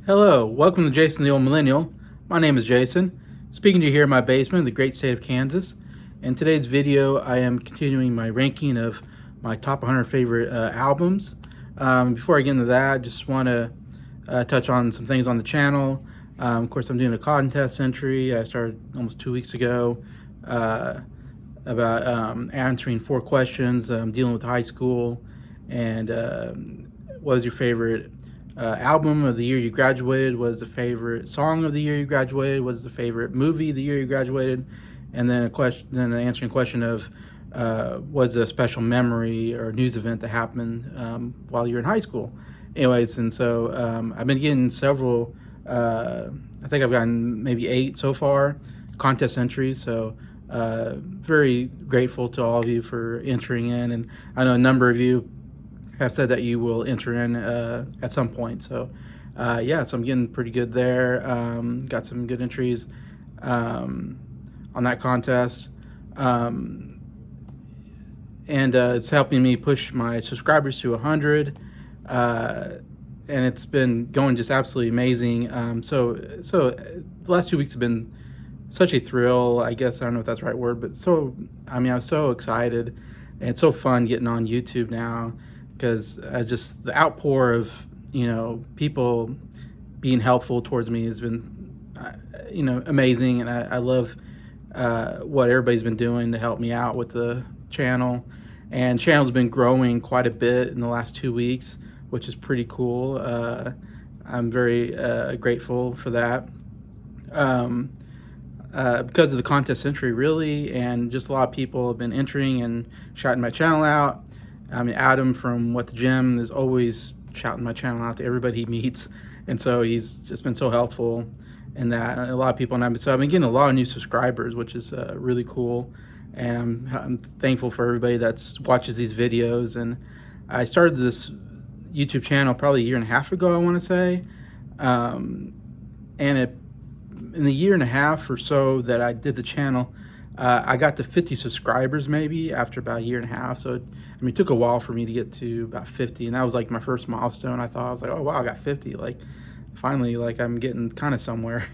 Hello, welcome to Jason the Old Millennial. My name is Jason, speaking to you here in my basement in the great state of Kansas. In today's video, I am continuing my ranking of my top 100 favorite albums. Before I get into that, I just want to touch on some things on the channel. Of course, I'm doing a contest entry. I started almost 2 weeks ago about answering 4 questions, dealing with high school, and what was your favorite album of the year you graduated, was the favorite song of the year you graduated, was the favorite movie the year you graduated, and then answering question of was a special memory or news event that happened while you're in high school. Anyways, and so I've been getting several, I think I've gotten maybe 8 so far, contest entries, so very grateful to all of you for entering in, and I know a number of you have said that you will enter in at some point. So yeah, so I'm getting pretty good there. Got some good entries on that contest. And it's helping me push my subscribers to 100. And it's been going just absolutely amazing. So the last 2 weeks have been such a thrill. I guess I don't know if that's the right word, but I was so excited, and it's so fun getting on YouTube now, because just the outpour of people being helpful towards me has been amazing, and I love what everybody's been doing to help me out with the channel. And channel's been growing quite a bit in the last 2 weeks, which is pretty cool. I'm very grateful for that. Because of the contest entry, really, and just a lot of people have been entering and shouting my channel out. I mean, Adam from What the Gym is always shouting my channel out to everybody he meets, and so he's just been so helpful in that. A lot of people, so I've been getting a lot of new subscribers, which is really cool, and I'm thankful for everybody that watches these videos. And I started this YouTube channel probably a year and a half ago, I want to say, and in the year and a half or so that I did the channel, I got to 50 subscribers maybe after about a year and a half. So it took a while for me to get to about 50, and that was like my first milestone. I was like, oh wow, I got 50, like finally, like I'm getting kind of somewhere.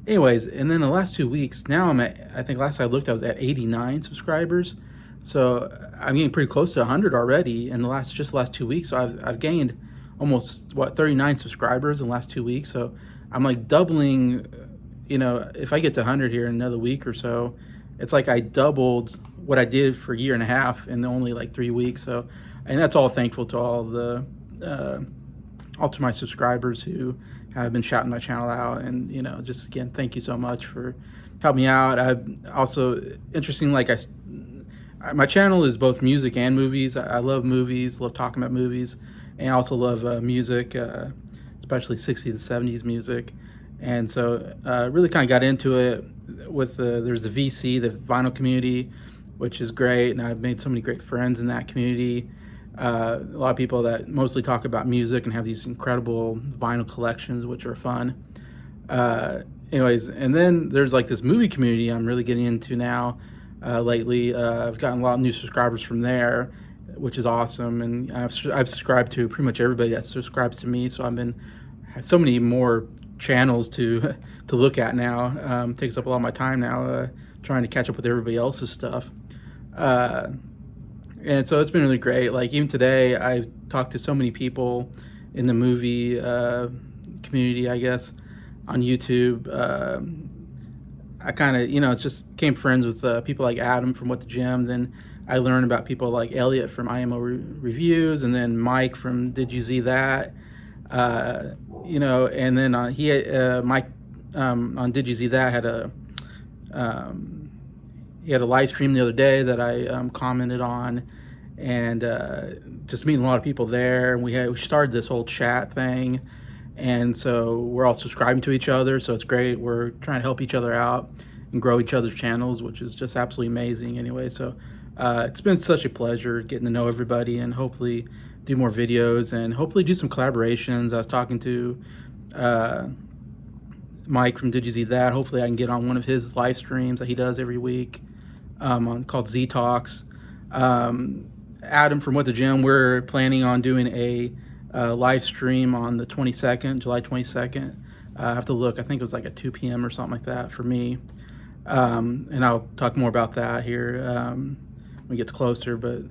Anyways, and then the last 2 weeks, now I'm at, I think last I looked I was at 89 subscribers. So I'm getting pretty close to 100 already in the last 2 weeks. So I've gained almost 39 subscribers in the last 2 weeks. So I'm like doubling. If I get to 100 here in another week or so, it's like I doubled what I did for a year and a half in only like 3 weeks. So, and that's all thankful to all to my subscribers who have been shouting my channel out. And just again, thank you so much for helping me out. I've also, interesting, like my channel is both music and movies. I love movies, love talking about movies, and I also love music, especially 60s and 70s music. And so really kind of got into it with there's the VC, the vinyl community, which is great, and I've made so many great friends in that community. A lot of people that mostly talk about music and have these incredible vinyl collections, which are fun. Anyways, and then there's like this movie community I'm really getting into now lately. I've gotten a lot of new subscribers from there, which is awesome, and I've subscribed to pretty much everybody that subscribes to me, so I've been so many more channels to look at now. Takes up a lot of my time now, trying to catch up with everybody else's stuff. And so it's been really great. Like even today, I've talked to so many people in the movie community, I guess, on YouTube. I kind of, it's just became friends with people like Adam from What the Gym. Then I learned about people like Elliot from IMO Reviews, and then Mike from Did You See That? And then Mike on Did You See That he had a live stream the other day that I commented on, and just meeting a lot of people there. And we started this whole chat thing, and so we're all subscribing to each other, so it's great. We're trying to help each other out and grow each other's channels, which is just absolutely amazing anyway. So it's been such a pleasure getting to know everybody, and hopefully do more videos, and hopefully do some collaborations. I was talking to Mike from Did You See That? Hopefully I can get on one of his live streams that he does every week called Z Talks. Adam from What the Gym, we're planning on doing a live stream on the 22nd, July 22nd. I have to look. I think it was like at 2 p.m. or something like that for me. And I'll talk more about that here when we get closer. But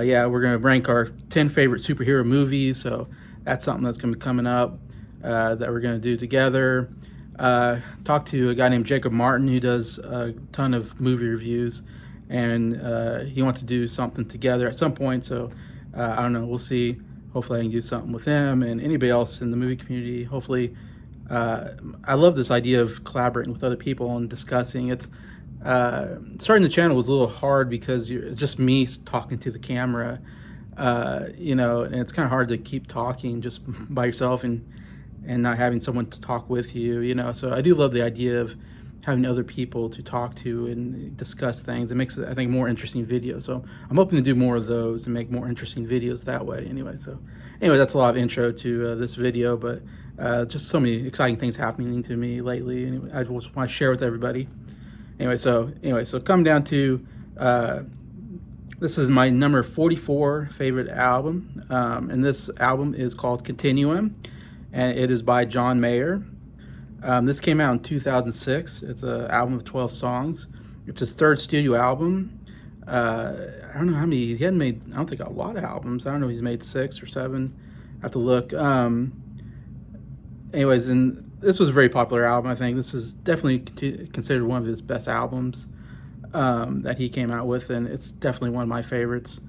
yeah, we're going to rank our 10 favorite superhero movies. So that's something that's going to be coming up that we're going to do together. Talk to a guy named Jacob Martin who does a ton of movie reviews, and he wants to do something together at some point. So I don't know. We'll see. Hopefully I can do something with him and anybody else in the movie community. Hopefully, I love this idea of collaborating with other people and discussing. It's starting the channel was a little hard because it's just me talking to the camera, and it's kind of hard to keep talking just by yourself and not having someone to talk with you. So I do love the idea of having other people to talk to and discuss things. It makes it, I think, more interesting videos. So I'm hoping to do more of those and make more interesting videos that way. Anyway, that's a lot of intro to this video, but just so many exciting things happening to me lately. Anyway, I just want to share with everybody. So come down to this is my number 44 favorite album, and this album is called Continuum, and it is by John Mayer. This came out in 2006. It's an album of 12 songs. It's his third studio album. I don't know how many. He hadn't made, I don't think, a lot of albums. I don't know if he's made 6 or 7. I have to look. Anyways, and this was a very popular album. I think this is definitely considered one of his best albums that he came out with, and it's definitely one of my favorites.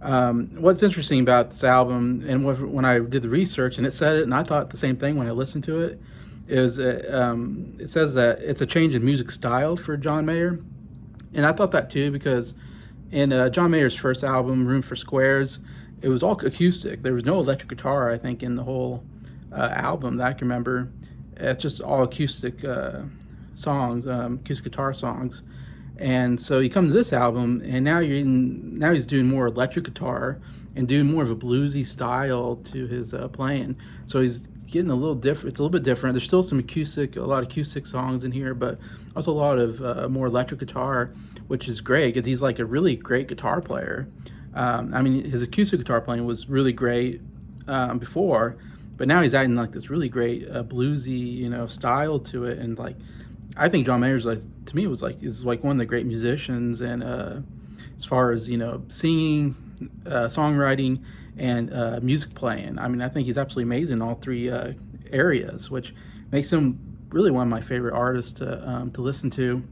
What's interesting about this album, and when I did the research, and it said it, and I thought the same thing when I listened to it, is it says that it's a change in music style for John Mayer. And I thought that too, because in John Mayer's first album, Room for Squares, it was all acoustic. There was no electric guitar, I think, in the whole album that I can remember. It's just all acoustic songs, acoustic guitar songs. And so you come to this album, and now he's doing more electric guitar and doing more of a bluesy style to his playing. So he's getting a little different. It's a little bit different. There's still a lot of acoustic songs in here, but also a lot of more electric guitar, which is great because he's like a really great guitar player. His acoustic guitar playing was really great before, but now he's adding like this really great bluesy, style to it. And like, I think John Mayer's, like, to me, is like one of the great musicians. And as far as singing, songwriting, and music playing, I think he's absolutely amazing in all three areas, which makes him really one of my favorite artists to listen to.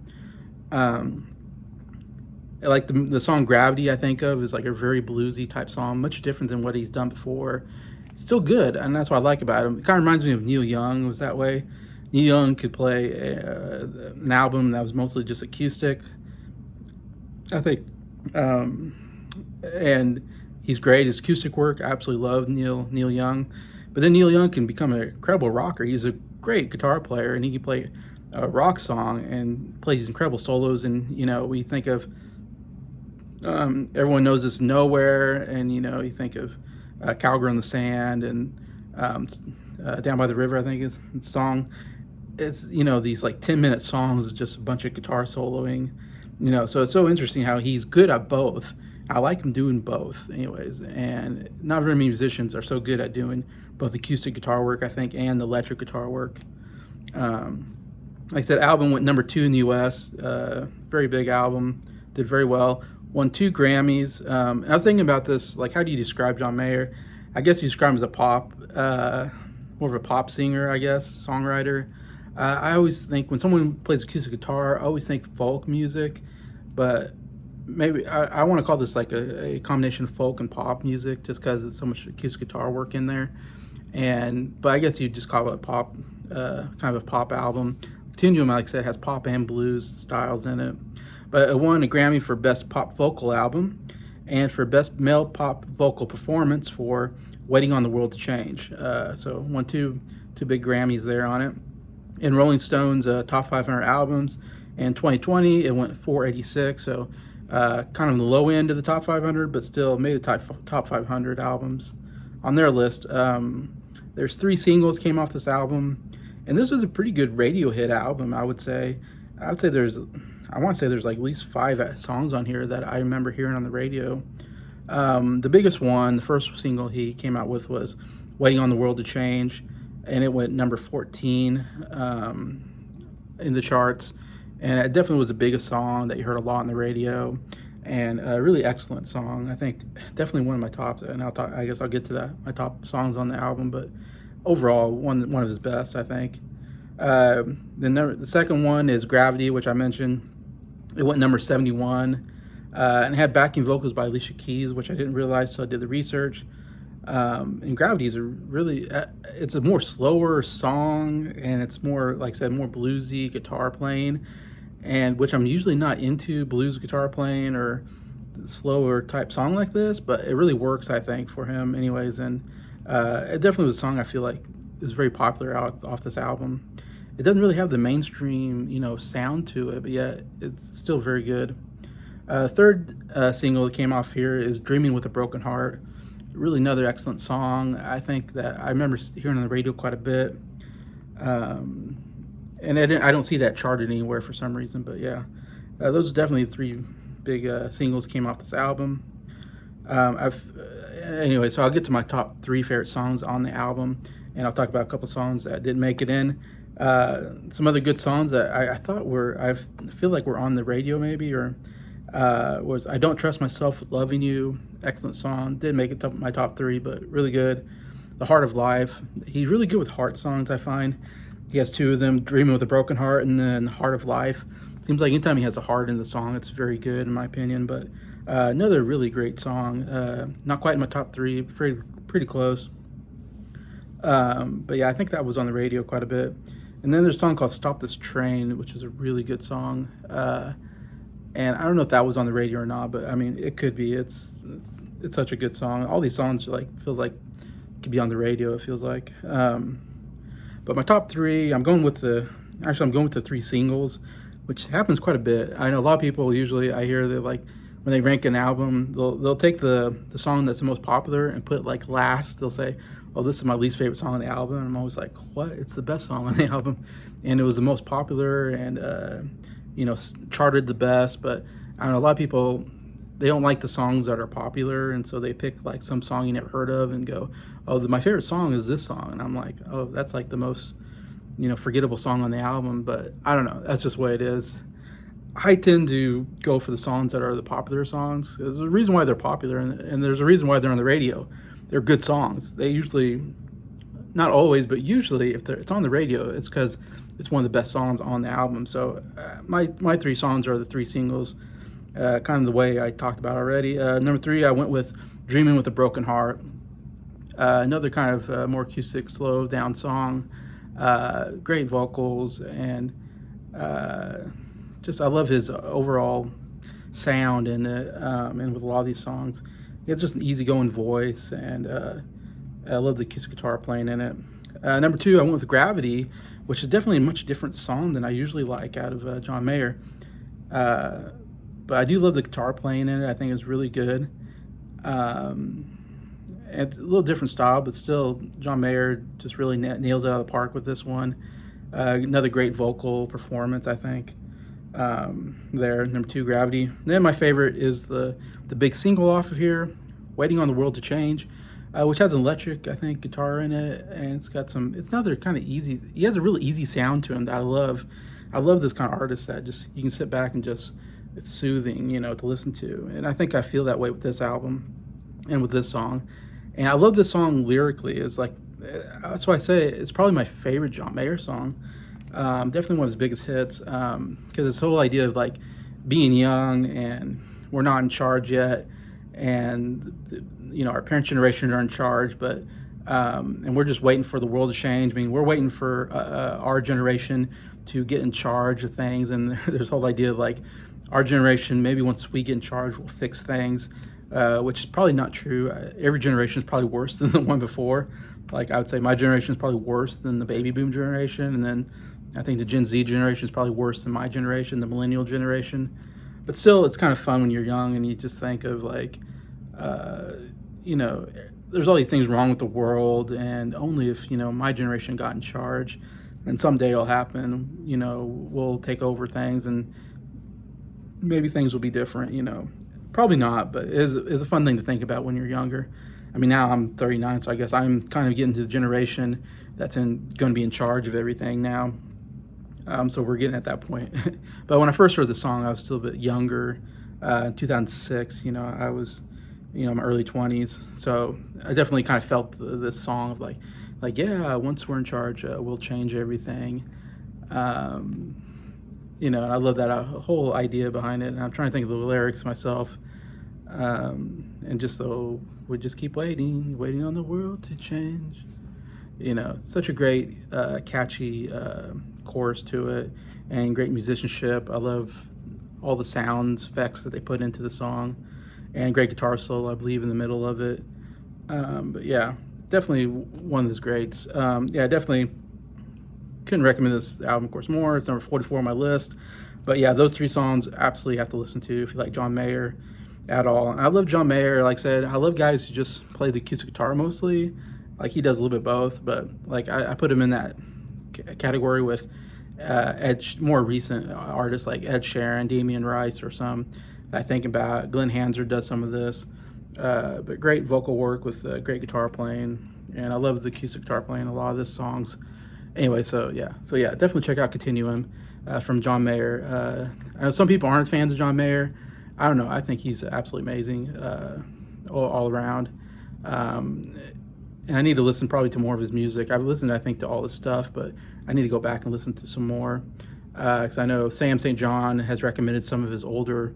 Like the song Gravity, I think of is like a very bluesy type song, much different than what he's done before. It's still good, and that's what I like about him. It kind of reminds me of Neil Young, was that way. Neil Young could play an album that was mostly just acoustic, I think, and he's great. His acoustic work, I absolutely love Neil Young. But then Neil Young can become an incredible rocker. He's a great guitar player, and he can play a rock song and play these incredible solos. And we think of everyone knows this Nowhere, and you think of Cowgirl in the Sand, and Down by the River, I think is the song. It's these like 10-minute songs of just a bunch of guitar soloing. So it's so interesting how he's good at both. I like him doing both, anyways, and not very many musicians are so good at doing both acoustic guitar work, I think, and electric guitar work. Like I said, album went number 2 in the U.S. Very big album, did very well. Won 2 Grammys. And I was thinking about this, like, how do you describe John Mayer? I guess you describe him as a pop, more of a pop singer, I guess, songwriter. I always think when someone plays acoustic guitar, I always think folk music, but maybe I want to call this like a combination of folk and pop music, just because it's so much acoustic guitar work in there. But I guess you just call it a pop, kind of a pop album. Continuum, like I said, has pop and blues styles in it. But it won a Grammy for Best Pop Vocal Album and for Best Male Pop Vocal Performance for Waiting on the World to Change. So won two big Grammys there on it. In Rolling Stone's Top 500 Albums in 2020, it went 486. So kind of the low end of the top 500, but still made the top 500 albums on their list. There's 3 singles came off this album, and this was a pretty good radio hit album, I would say. I want to say there's like at least 5 songs on here that I remember hearing on the radio. The biggest one, the first single he came out with was Waiting on the World to Change, and it went number 14 in the charts. And it definitely was the biggest song that you heard a lot on the radio, and a really excellent song. I think definitely one of my tops, and I guess I'll get to that, my top songs on the album, but overall one of his best, I think. The second one is Gravity, which I mentioned. It went number 71, and it had backing vocals by Alicia Keys, which I didn't realize, so I did the research. And Gravity is it's a more slower song, and it's more, like I said, more bluesy guitar playing, and which I'm usually not into blues guitar playing or slower type song like this, but it really works, I think, for him anyways. And it definitely was a song I feel like is very popular off this album. It doesn't really have the mainstream, sound to it, but yet it's still very good. Third single that came off here is Dreaming with a Broken Heart. Really another excellent song. I think that I remember hearing on the radio quite a bit. And I don't see that charted anywhere for some reason, but yeah. Those are definitely the three big singles came off this album. Anyway, so I'll get to my top 3 favorite songs on the album, and I'll talk about a couple songs that didn't make it in. Some other good songs that I thought I feel like were on the radio maybe, or was I Don't Trust Myself with Loving You. Excellent song. Didn't make it to my top 3, but really good. The Heart of Life. He's really good with heart songs, I find. He has 2 of them, Dreaming with a Broken Heart and then Heart of Life. Seems like anytime he has a heart in the song, it's very good in my opinion. But another really great song. Not quite in my top 3, pretty close. But yeah, I think that was on the radio quite a bit. And then there's a song called Stop This Train, which is a really good song. And I don't know if that was on the radio or not, but I mean, it could be. It's such a good song. All these songs feel like could be on the radio, it feels like. But my top 3, I'm going with the 3 singles, which happens quite a bit. I know a lot of people usually, I hear that like when they rank an album, they'll take the song that's the most popular and put it like last. They'll say, "Oh, this is my least favorite song on the album." And I'm always like, "What? It's the best song on the album," and it was the most popular and charted the best. But I don't know, a lot of people, they don't like the songs that are popular, and so they pick like some song you never heard of and go, "Oh, my favorite song is this song," and I'm like, "Oh, that's like the most forgettable song on the album." But I don't know, that's just the way it is. I tend to go for the songs that are the popular songs. There's a reason why they're popular, and there's a reason why they're on the radio. They're good songs. They usually, not always, but usually, if it's on the radio, it's because it's one of the best songs on the album. So my 3 songs are the 3 singles, kind of the way I talked about already. Number 3, I went with Dreaming with a Broken Heart. Another kind of more acoustic, slow down song. Great vocals, and I love his overall sound in it, and with a lot of these songs. He has just an easygoing voice, and I love the acoustic guitar playing in it. Number 2, I went with Gravity, which is definitely a much different song than I usually like out of John Mayer. But I do love the guitar playing in it. I think it's really good. It's a little different style, but still, John Mayer just really nails it out of the park with this one. Another great vocal performance, I think. There, number 2, Gravity. And then my favorite is the big single off of here, Waiting on the World to Change, which has an electric, I think, guitar in it, and it's another kind of easy. He has a really easy sound to him that I love. I love this kind of artist that just you can sit back and just, it's soothing, to listen to. And I think I feel that way with this album and with this song. And I love this song lyrically. It's like, that's why I say it's probably my favorite John Mayer song. Definitely one of his biggest hits, because this whole idea of like being young and we're not in charge yet, and our parents' generation are in charge, but and we're just waiting for the world to change. I mean, we're waiting for our generation to get in charge of things, and there's this whole idea of like our generation, maybe once we get in charge, we'll fix things, which is probably not true. Every generation is probably worse than the one before. Like I would say my generation is probably worse than the baby boom generation, and then I think the Gen Z generation is probably worse than my generation, the millennial generation. But still, it's kind of fun when you're young and you just think of like, there's all these things wrong with the world, and only if, my generation got in charge, and someday it'll happen, we'll take over things and maybe things will be different, Probably not, but it's a fun thing to think about when you're younger. I mean, now I'm 39, so I guess I'm kind of getting to the generation that's going to be in charge of everything now. So we're getting at that point. But when I first heard the song, I was still a bit younger. 2006, I was, in my early 20s. So I definitely kind of felt this song of yeah, once we're in charge, we'll change everything. And I love that whole idea behind it. And I'm trying to think of the lyrics myself. And just though we just keep waiting on the world to change. Such a great, catchy chorus to it, and great musicianship. I love all the sounds, effects that they put into the song, and great guitar solo, I believe, in the middle of it. But yeah, definitely one of his greats. Yeah, definitely couldn't recommend this album, of course, more. It's number 44 on my list. But yeah, those three songs absolutely have to listen to if you like John Mayer at all. And I love John Mayer. Like I said, I love guys who just play the acoustic guitar mostly. Like he does a little bit both, but like I put him in that category with more recent artists like Ed Sheeran, Damien Rice, or some that I think about. Glenn Hansard does some of this, but great vocal work with great guitar playing, and I love the acoustic guitar playing a lot of this songs. Anyway, so yeah, definitely check out Continuum from John Mayer. I know some people aren't fans of John Mayer. I don't know. I think he's absolutely amazing all around. And I need to listen probably to more of his music. I've listened, I think, to all his stuff, but I need to go back and listen to some more. Because I know Sam St. John has recommended some of his older,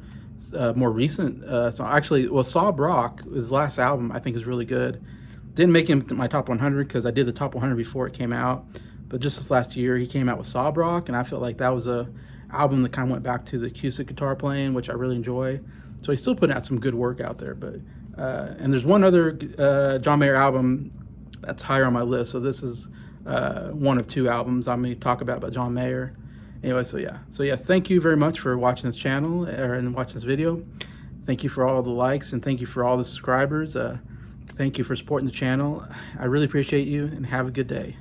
more recent songs. Actually, well, Saw Brock, his last album, I think is really good. Didn't make him my top 100 because I did the top 100 before it came out. But just this last year, he came out with Saw Brock, and I felt like that was a album that kind of went back to the acoustic guitar playing, which I really enjoy. So he's still putting out some good work out there. But and there's one other John Mayer album that's higher on my list. So this is one of two albums I'm going to talk about John Mayer. Anyway, so yes, thank you very much for watching this channel and watching this video. Thank you for all the likes, and thank you for all the subscribers. Thank you for supporting the channel. I really appreciate you, and have a good day.